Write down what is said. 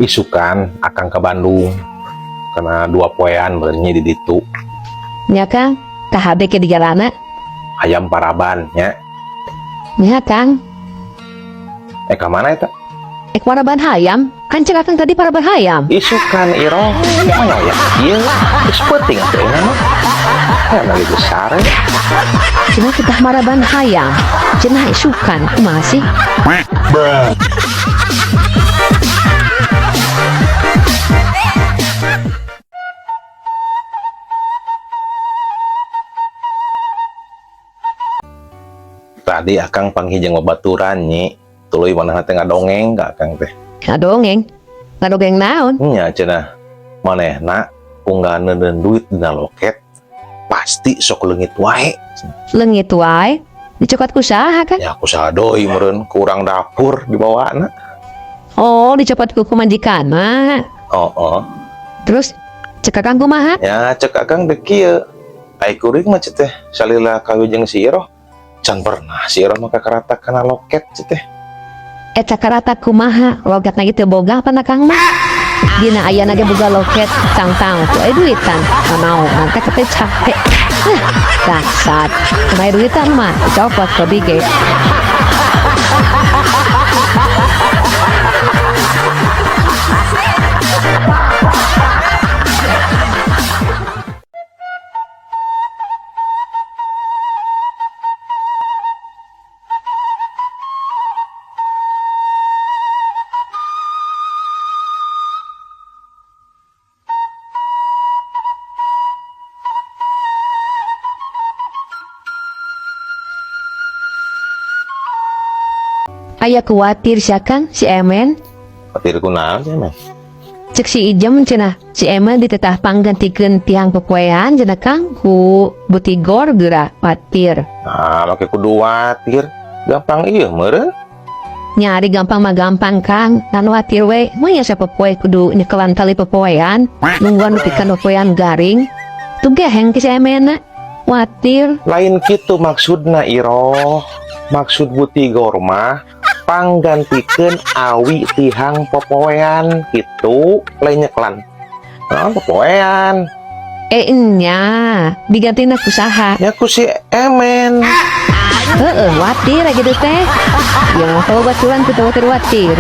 isukan akang ke Bandung karena 2 poean benernya di ditu Nya Kang, KHB ke di galana. ayam paraban nya. Nya Kang, Ka mana eta? paraban hayam. Kan cek Kang tadi paraban hayam. Isukan iro mana ya? Iya, geus peuting teh mah. Karena lagi besar. Cenah kita paraban hayam. Cenah isukan, kumaha sih? Tadi akang panghijeng babaturan nyi. Tuluy manehna teh ngadongeng ka akang teh. Ngadongeng. Ngadongeng naon? Nya cenah manehna unggahan duit dina loket pasti sok leungit wae. Leungit wae. Dicokot ku saha Kang? Ya aku sadoi meureun kurang dapur dibawana. Oh, dicopot ku majikan mah. Oh. Terus cek Kang kumaha? Ya cek akang deh kieu. Ai kuring mah teh salila kawin jeung si Iroh. Can pernah si Iroh mah kakarata kana loket teh. Eta karata kumaha? Logatna gitu boga apa na Kang mah? Dina ayana ge boga loket tang-tang ku duitan. Manau nanti kate capek. Dasar. Kumaha duitan mah copot ke bige. Aya kuatir sia Kang si Emen. Patir kunaon sih mah? Cek si Ijem cenah si Emen ditetah panggantikeun tiang pepoean cenah Kang ku butigor geura watir. Nah, make kudu watir. Gampang ieu meureun. Nyari gampang mah gampang Kang. Kan watir we mun nya sapopoe kudu nyekelan tali pepoean, nungguan pikeun pepoean garing. Tugeheng ke si Emenna. Watir. Lain kitu maksudna Iroh. Maksud butigor mah panggantikeun awi tihang popoean gitu lain nyeklan. Nah, popoean. Nya digantina ku saha? Ya ku si Emen. Watir aja teh. Ya kalau baturan kita watir-watir.